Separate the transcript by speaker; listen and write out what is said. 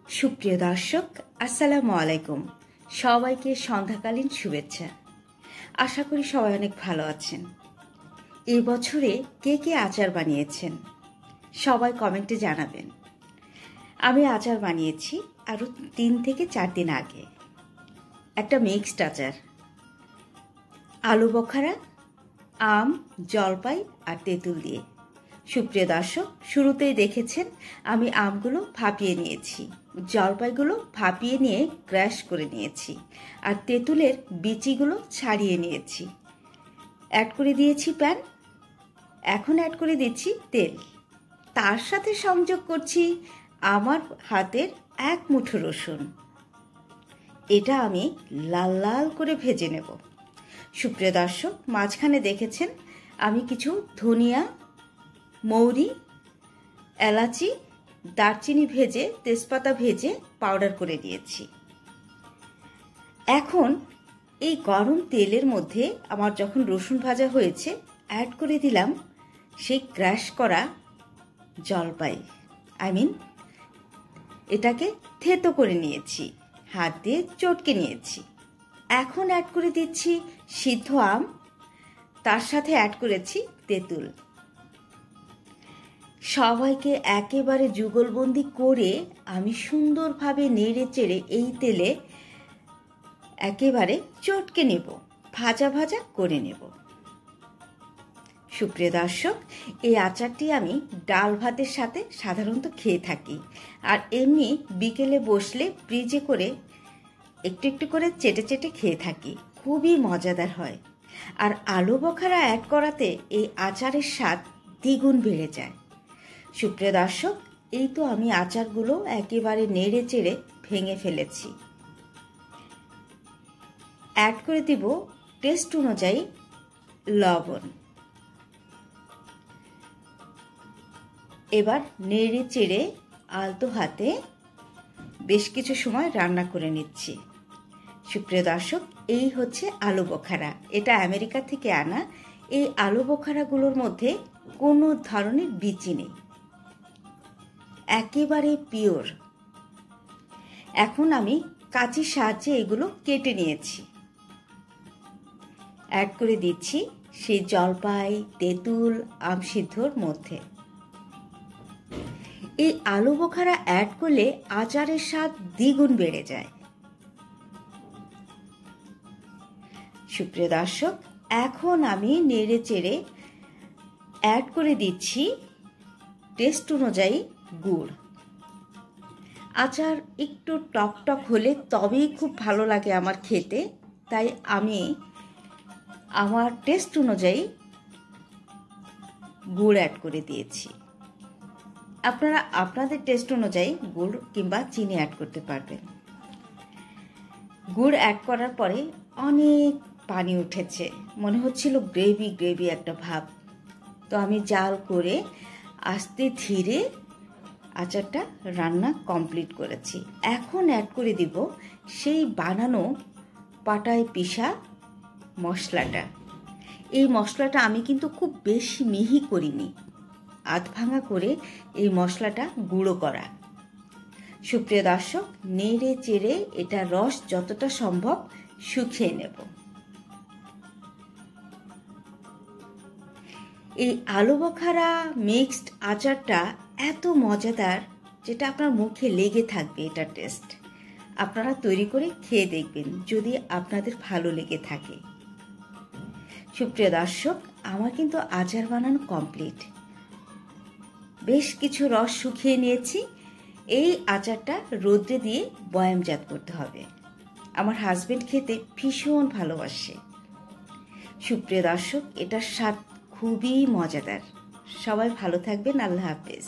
Speaker 1: সুপ্রিয় দর্শক, আসসালামু আলাইকুম। সবাইকে সন্ধ্যাকালীন শুভেচ্ছা। আশা করি সবাই অনেক ভালো আছেন। এই বছরে কে কে আচার বানিয়েছেন সবাই কমেন্টে জানাবেন। আমি আচার বানিয়েছি আরও 3 থেকে 4 দিন আগে। একটা মিক্সড আচার, আলু বখারা, আম, জলপাই আর তেঁতুল দিয়ে। সুপ্রিয় দর্শক, শুরুতেই দেখেছেন আমি আমগুলো ভাপিয়ে নিয়েছি, জলপাইগুলো ভাপিয়ে নিয়ে ক্র্যাশ করে নিয়েছি আর তেঁতুলের বিচিগুলো ছাড়িয়ে নিয়েছি। অ্যাড করে দিয়েছি প্যান। এখন অ্যাড করে দিচ্ছি তেল। তার সাথে সংযোগ করছি আমার হাতের 1 মুঠো রসুন। এটা আমি লাল লাল করে ভেজে নেব। সুপ্রিয় দর্শক, মাঝখানে দেখেছেন আমি কিছু ধনিয়া, মৌরি, এলাচি, দারচিনি ভেজে, তেজপাতা ভেজে পাউডার করে দিয়েছি। এখন এই গরম তেলের মধ্যে আমার যখন রসুন ভাজা হয়েছে, অ্যাড করে দিলাম সেই ক্র্যাশ করা জলপাই। এটাকে থেতো করে নিয়েছি, হাত দিয়ে চটকে নিয়েছি। এখন অ্যাড করে দিচ্ছি সিদ্ধ আম, তার সাথে অ্যাড করেছি তেঁতুল। সবাইকে একেবারে যুগলবন্দি করে আমি সুন্দরভাবে নেড়ে চেড়ে এই তেলে একেবারে চটকে নেব, ভাজা ভাজা করে নেব। সুপ্রিয় দর্শক, এই আচারটি আমি ডাল ভাতের সাথে সাধারণত খেয়ে থাকি, আর এমনি বিকেলে বসলে ফ্রিজে করে একটু একটু করে চেটে চেটে খেয়ে থাকি। খুবই মজাদার হয়, আর আলু বখারা অ্যাড করাতে এই আচারের স্বাদ দ্বিগুণ বেড়ে যায়। সুপ্রিয় দর্শক, এই তো আমি আচারগুলো একেবারে নেড়ে চেড়ে ভেঙে ফেলেছি। অ্যাড করে দিব টেস্ট অনুযায়ী লবণ। এবার নেড়ে চেড়ে আলতো হাতে বেশ কিছু সময় রান্না করে নিচ্ছি। সুপ্রিয় দর্শক, এই হচ্ছে আলু বখারা। এটা আমেরিকা থেকে আনা। এই আলু বখারাগুলোর মধ্যে কোনো ধরনের বিচি নেই, একেবারে পিওর। এখন আমি কাঁচির সাহায্যে এগুলো কেটে নিয়েছি। অ্যাড করে দিচ্ছি সেই জলপাই, তেঁতুল, আম সিদ্ধর মধ্যে। এই আলু বখারা অ্যাড করলে আচারের স্বাদ দ্বিগুণ বেড়ে যায়। সুপ্রিয় দর্শক, এখন আমি নেড়ে চেড়ে অ্যাড করে দিচ্ছি টেস্ট অনুযায়ী গুড়। আচার একটু টক টক হলে তবেই খুব ভালো লাগে আমার খেতে, তাই আমি আমার টেস্ট অনুযায়ী গুড় অ্যাড করে দিয়েছি। আপনারা আপনাদের টেস্ট অনুযায়ী গুড় কিংবা চিনি অ্যাড করতে পারবেন। গুড় অ্যাড করার পরে অনেক পানি উঠেছে, মনে হচ্ছিল গ্রেভি গ্রেভি একটা ভাব। তো আমি জাল করে আস্তে ধীরে আচারটা রান্না কমপ্লিট করেছি। এখন অ্যাড করে দিব সেই বানানো পাটায় পিষা মশলাটা। এই মশলাটা আমি কিন্তু খুব বেশি মিহি করিনি, আধ ভাঙা করে এই মশলাটা গুঁড়ো করা। সুপ্রিয় দর্শক, নেড়ে চেড়ে এটা রস যতটা সম্ভব শুকিয়ে নেব। এই আলু বখারা মিক্সড আচারটা এত মজাদার, যেটা আপনার মুখে লেগে থাকবে। এটা টেস্ট আপনারা তৈরি করে খেয়ে দেখবেন যদি আপনাদের ভালো লেগে থাকে। সুপ্রিয় দর্শক, আমার কিন্তু আচার বানানো কমপ্লিট। বেশ কিছু রস শুকিয়ে নিয়েছি। এই আচারটা রোদ্রে দিয়ে বয়ামজাত করতে হবে। আমার হাজবেন্ড খেতে ভীষণ ভালোবাসে। সুপ্রিয় দর্শক, এটার স্বাদ খুবই মজাদার। সবাই ভালো থাকবেন। আল্লাহ হাফেজ।